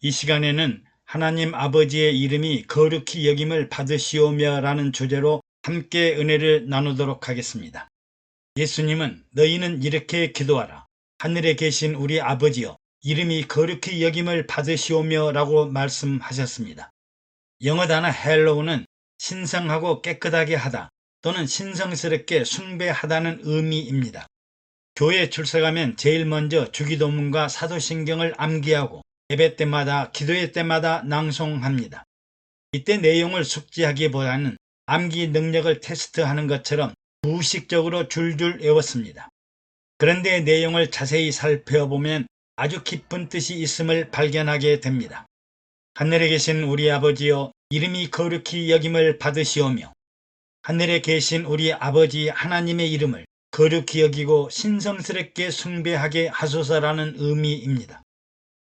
이 시간에는 하나님 아버지의 이름이 거룩히 여김을 받으시오며 라는 주제로 함께 은혜를 나누도록 하겠습니다. 예수님은 너희는 이렇게 기도하라. 하늘에 계신 우리 아버지여, 이름이 거룩히 여김을 받으시오며 라고 말씀하셨습니다. 영어 단어 hallow는 신성하고 깨끗하게 하다 또는 신성스럽게 숭배하다는 의미입니다. 교회 출석하면 제일 먼저 주기도문과 사도신경을 암기하고 예배 때마다 기도회 때마다 낭송합니다. 이때 내용을 숙지하기보다는 암기 능력을 테스트하는 것처럼 무의식적으로 줄줄 외웠습니다. 그런데 내용을 자세히 살펴보면 아주 깊은 뜻이 있음을 발견하게 됩니다. 하늘에 계신 우리 아버지여, 이름이 거룩히 여김을 받으시오며, 하늘에 계신 우리 아버지 하나님의 이름을 거룩히 여기고 신성스럽게 숭배하게 하소서라는 의미입니다.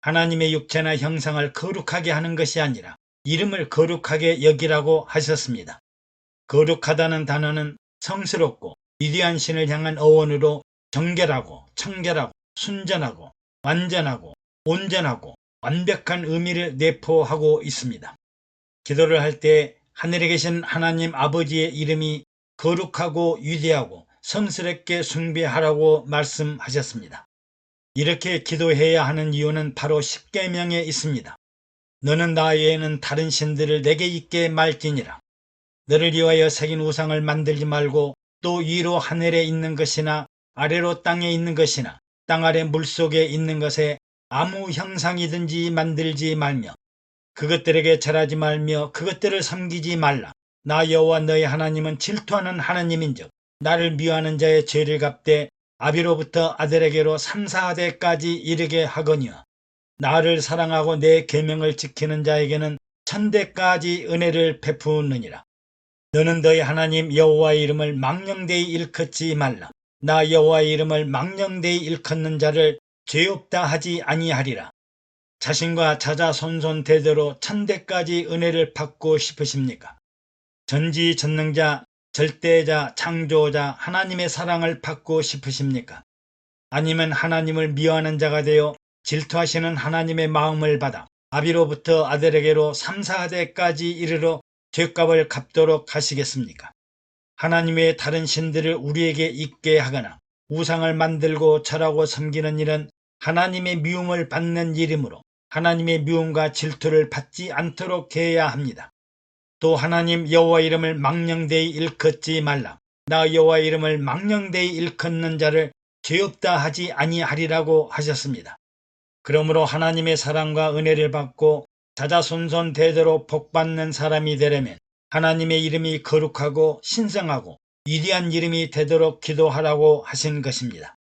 하나님의 육체나 형상을 거룩하게 하는 것이 아니라 이름을 거룩하게 여기라고 하셨습니다. 거룩하다는 단어는 성스럽고 위대한 신을 향한 어원으로 정결하고 청결하고 순전하고 완전하고 온전하고 완벽한 의미를 내포하고 있습니다. 기도를 할 때 하늘에 계신 하나님 아버지의 이름이 거룩하고 위대하고 성스럽게 숭배하라고 말씀하셨습니다. 이렇게 기도해야 하는 이유는 바로 십계명에 있습니다. 너는 나 외에는 다른 신들을 내게 있게 말지니라. 너를 위하여 새긴 우상을 만들지 말고 또 위로 하늘에 있는 것이나 아래로 땅에 있는 것이나 땅 아래 물속에 있는 것에 아무 형상이든지 만들지 말며 그것들에게 절하지 말며 그것들을 섬기지 말라. 나 여호와 너의 하나님은 질투하는 하나님인즉 나를 미워하는 자의 죄를 갚되 아비로부터 아들에게로 3, 4대까지 이르게 하거니와 나를 사랑하고 내 계명을 지키는 자에게는 1000대까지 은혜를 베푸느니라. 너는 너희 하나님 여호와의 이름을 망령되이 일컫지 말라. 나 여호와의 이름을 망령되이 일컫는 자를 죄 없다 하지 아니하리라. 자신과 자자손손 대대로 1000대까지 은혜를 받고 싶으십니까? 전지전능자, 절대자, 창조자 하나님의 사랑을 받고 싶으십니까? 아니면 하나님을 미워하는 자가 되어 질투하시는 하나님의 마음을 받아 아비로부터 아들에게로 3, 4대까지 이르러 죄값을 갚도록 하시겠습니까? 하나님 외에 다른 신들을 우리에게 있게 하거나 우상을 만들고 절하고 섬기는 일은 하나님의 미움을 받는 일이므로 하나님의 미움과 질투를 받지 않도록 해야 합니다. 또 하나님 여호와 이름을 망령되이 일컫지 말라. 나 여호와 이름을 망령되이 일컫는 자를 죄 없다 하지 아니하리라고 하셨습니다. 그러므로 하나님의 사랑과 은혜를 받고 자자손손 대대로 복받는 사람이 되려면 하나님의 이름이 거룩하고 신성하고 위대한 이름이 되도록 기도하라고 하신 것입니다.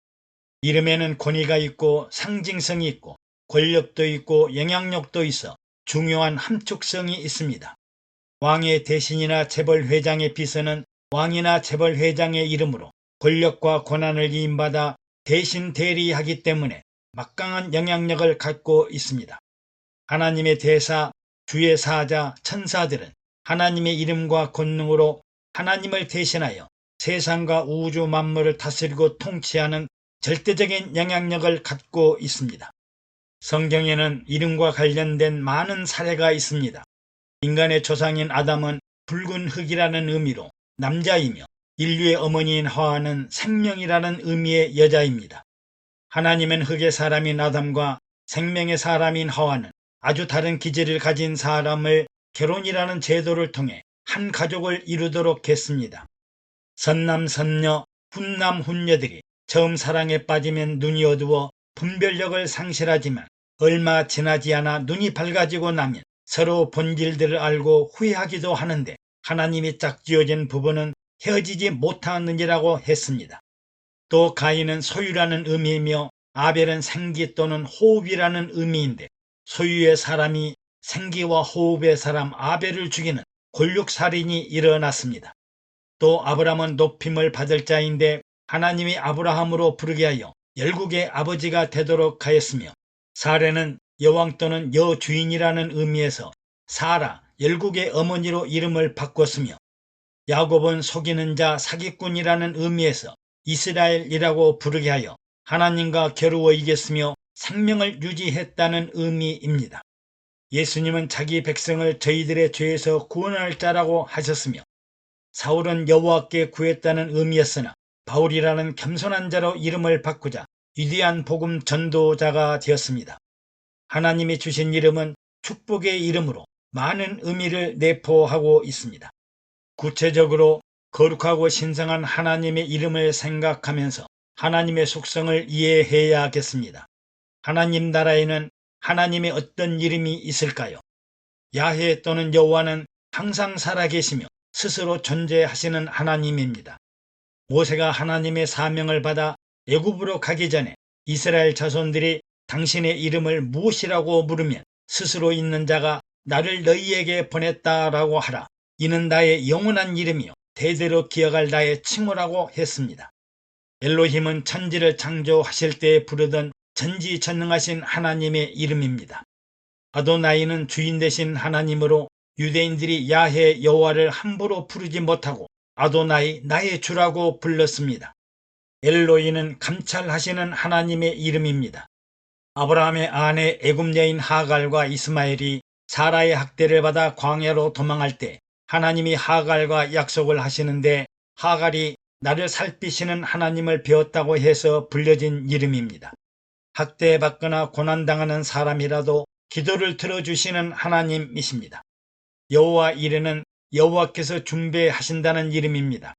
이름에는 권위가 있고 상징성이 있고 권력도 있고 영향력도 있어 중요한 함축성이 있습니다. 왕의 대신이나 재벌회장의 비서는 왕이나 재벌회장의 이름으로 권력과 권한을 위임받아 대신 대리하기 때문에 막강한 영향력을 갖고 있습니다. 하나님의 대사, 주의 사자, 천사들은 하나님의 이름과 권능으로 하나님을 대신하여 세상과 우주 만물을 다스리고 통치하는 절대적인 영향력을 갖고 있습니다. 성경에는 이름과 관련된 많은 사례가 있습니다. 인간의 조상인 아담은 붉은 흙이라는 의미로 남자이며 인류의 어머니인 하와는 생명이라는 의미의 여자입니다. 하나님은 흙의 사람인 아담과 생명의 사람인 하와는 아주 다른 기질을 가진 사람을 결혼이라는 제도를 통해 한 가족을 이루도록 했습니다. 선남 선녀, 훈남 훈녀들이 처음 사랑에 빠지면 눈이 어두워 분별력을 상실하지만 얼마 지나지 않아 눈이 밝아지고 나면 서로 본질들을 알고 후회하기도 하는데 하나님이 짝지어진 부부는 헤어지지 못하느니라고 했습니다. 또 가인은 소유라는 의미이며 아벨은 생기 또는 호흡이라는 의미인데 소유의 사람이 생기와 호흡의 사람 아벨을 죽이는 골육살인이 일어났습니다. 또 아브라함은 높임을 받을 자인데 하나님이 아브라함으로 부르게 하여 열국의 아버지가 되도록 하였으며 사레는 여왕 또는 여주인이라는 의미에서 사라, 열국의 어머니로 이름을 바꿨으며 야곱은 속이는 자, 사기꾼이라는 의미에서 이스라엘이라고 부르게 하여 하나님과 겨루어 이겼으며 생명을 유지했다는 의미입니다. 예수님은 자기 백성을 저희들의 죄에서 구원할 자라고 하셨으며 사울은 여호와께 구했다는 의미였으나 바울이라는 겸손한 자로 이름을 바꾸자 위대한 복음 전도자가 되었습니다. 하나님이 주신 이름은 축복의 이름으로 많은 의미를 내포하고 있습니다. 구체적으로 거룩하고 신성한 하나님의 이름을 생각하면서 하나님의 속성을 이해해야겠습니다. 하나님 나라에는 하나님의 어떤 이름이 있을까요? 야훼 또는 여호와는 항상 살아계시며 스스로 존재하시는 하나님입니다. 모세가 하나님의 사명을 받아 애굽으로 가기 전에 이스라엘 자손들이 당신의 이름을 무엇이라고 물으면 스스로 있는 자가 나를 너희에게 보냈다라고 하라. 이는 나의 영원한 이름이요 대대로 기억할 나의 칭호라고 했습니다. 엘로힘은 천지를 창조하실 때 부르던 전지전능하신 하나님의 이름입니다. 아도나이는 주인 되신 하나님으로 유대인들이 야훼 여호와를 함부로 부르지 못하고 아도나이 나의 주라고 불렀습니다. 엘로이는 감찰하시는 하나님의 이름입니다. 아브라함의 아내 애굽 여인 하갈과 이스마엘이 사라의 학대를 받아 광야로 도망할 때 하나님이 하갈과 약속을 하시는데 하갈이 나를 살피시는 하나님을 배웠다고 해서 불려진 이름입니다. 학대받거나 고난당하는 사람이라도 기도를 들어주시는 하나님이십니다. 여호와 이레는 여호와께서 준비하신다는 이름입니다.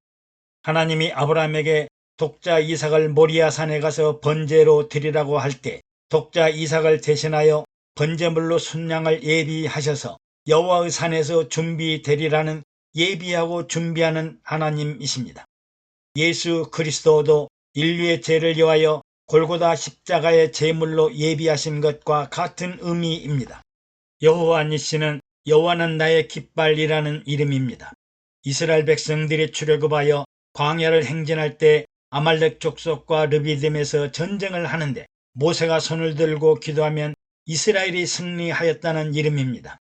하나님이 아브라함에게 독자 이삭을 모리아 산에 가서 번제로 드리라고 할 때 독자 이삭을 대신하여 번제물로 순양을 예비하셔서 여호와의 산에서 준비되리라는 예비하고 준비하는 하나님이십니다. 예수 그리스도도 인류의 죄를 위하여 골고다 십자가의 제물로 예비하신 것과 같은 의미입니다. 여호와 니시는 여호와는 나의 깃발이라는 이름입니다. 이스라엘 백성들이 출애굽하여 광야를 행진할 때 아말렉 족속과 르비딤에서 전쟁을 하는데 모세가 손을 들고 기도하면 이스라엘이 승리하였다는 이름입니다.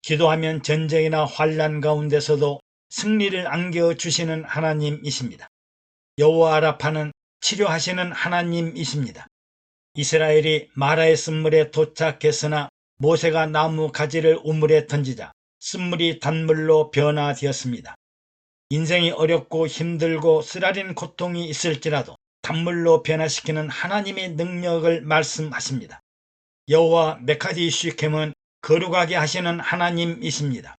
기도하면 전쟁이나 환난 가운데서도 승리를 안겨주시는 하나님이십니다. 여호와 라파는 치료하시는 하나님이십니다. 이스라엘이 마라의 쓴물에 도착했으나 모세가 나무 가지를 우물에 던지자 쓴물이 단물로 변화되었습니다. 인생이 어렵고 힘들고 쓰라린 고통이 있을지라도 단물로 변화시키는 하나님의 능력을 말씀하십니다. 여호와 메카디 시켐은 거룩하게 하시는 하나님이십니다.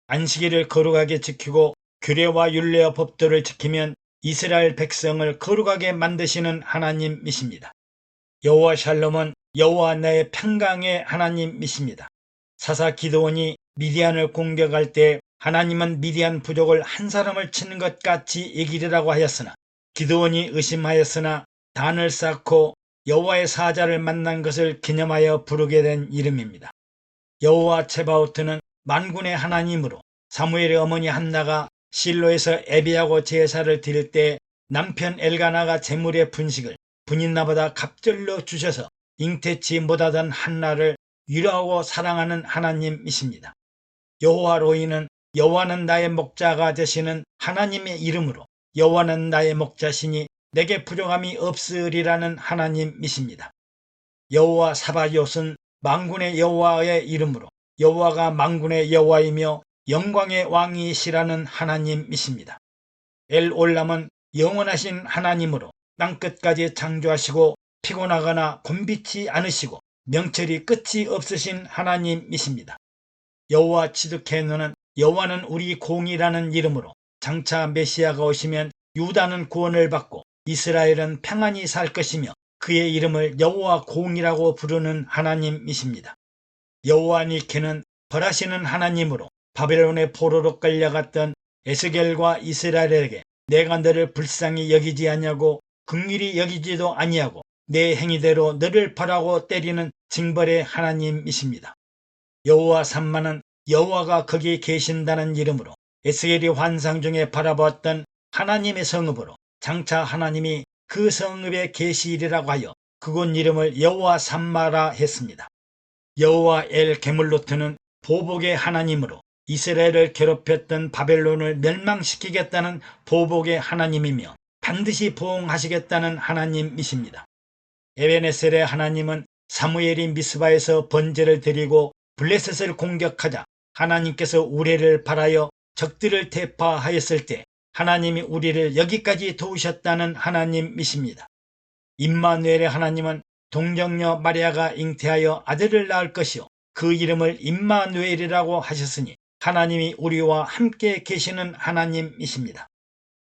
안식일을 거룩하게 지키고 규례와 율례와 법도를 지키면 이스라엘 백성을 거룩하게 만드시는 하나님이십니다. 여호와 샬롬은 여호와 나의 평강의 하나님이십니다. 사사 기드온이 미디안을 공격할 때 하나님은 미디안 부족을 한 사람을 치는 것 같이 이기리라고 하였으나 기드온이 의심하였으나 단을 쌓고 여호와의 사자를 만난 것을 기념하여 부르게 된 이름입니다. 여호와 체바오트는 만군의 하나님으로 사무엘의 어머니 한나가 실로에서 예배하고 제사를 드릴 때 남편 엘가나가 제물의 분식을 분인나보다 갑절로 주셔서 잉태치 못하던 한나를 위로하고 사랑하는 하나님이십니다. 여호와 로이는 여호와는 나의 목자가 되시는 하나님의 이름으로 여호와는 나의 목자시니 내게 부족함이 없으리라는 하나님이십니다. 여호와 사바옷은 만군의 여호와의 이름으로 여호와가 만군의 여호와이며 영광의 왕이시라는 하나님이십니다. 엘올람은 영원하신 하나님으로 땅끝까지 창조하시고 피곤하거나 곤비치 않으시고 명철이 끝이 없으신 하나님이십니다. 여호와 치드케노는 여호와는 우리 공이라는 이름으로 장차 메시아가 오시면 유다는 구원을 받고 이스라엘은 평안히 살 것이며 그의 이름을 여호와 공이라고 부르는 하나님이십니다. 여호와 니케는 벌하시는 하나님으로 바벨론의 포로로 끌려갔던 에스겔과 이스라엘에게 내가 너를 불쌍히 여기지 아니하고 긍휼히 여기지도 아니하고 내 행위대로 너를 벌하고 때리는 징벌의 하나님이십니다. 여호와 삼마는 여호와가 거기 계신다는 이름으로 에스겔이 환상 중에 바라보았던 하나님의 성읍으로 장차 하나님이 그 성읍에 계시리라고 하여 그곳 이름을 여호와 삼마라 했습니다. 여호와 엘 게물로트는 보복의 하나님으로 이스라엘을 괴롭혔던 바벨론을 멸망시키겠다는 보복의 하나님이며 반드시 보응하시겠다는 하나님이십니다. 에베네셀의 하나님은 사무엘이 미스바에서 번제를 드리고 블레셋을 공격하자 하나님께서 우리를 발하여 적들을 대파하였을 때 하나님이 우리를 여기까지 도우셨다는 하나님이십니다. 임마누엘의 하나님은 동정녀 마리아가 잉태하여 아들을 낳을 것이요 그 이름을 임마누엘이라고 하셨으니 하나님이 우리와 함께 계시는 하나님이십니다.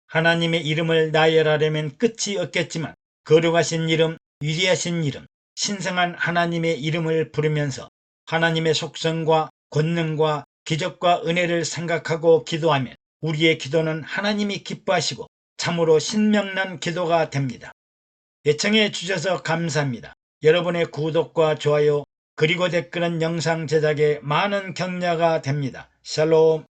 하나님의 이름을 나열하려면 끝이 없겠지만 거룩하신 이름, 위대하신 이름, 신성한 하나님의 이름을 부르면서 하나님의 속성과 권능과 기적과 은혜를 생각하고 기도하면 우리의 기도는 하나님이 기뻐하시고 참으로 신명난 기도가 됩니다. 애청해 주셔서 감사합니다. 여러분의 구독과 좋아요 그리고 댓글은 영상 제작에 많은 격려가 됩니다. 샬롬.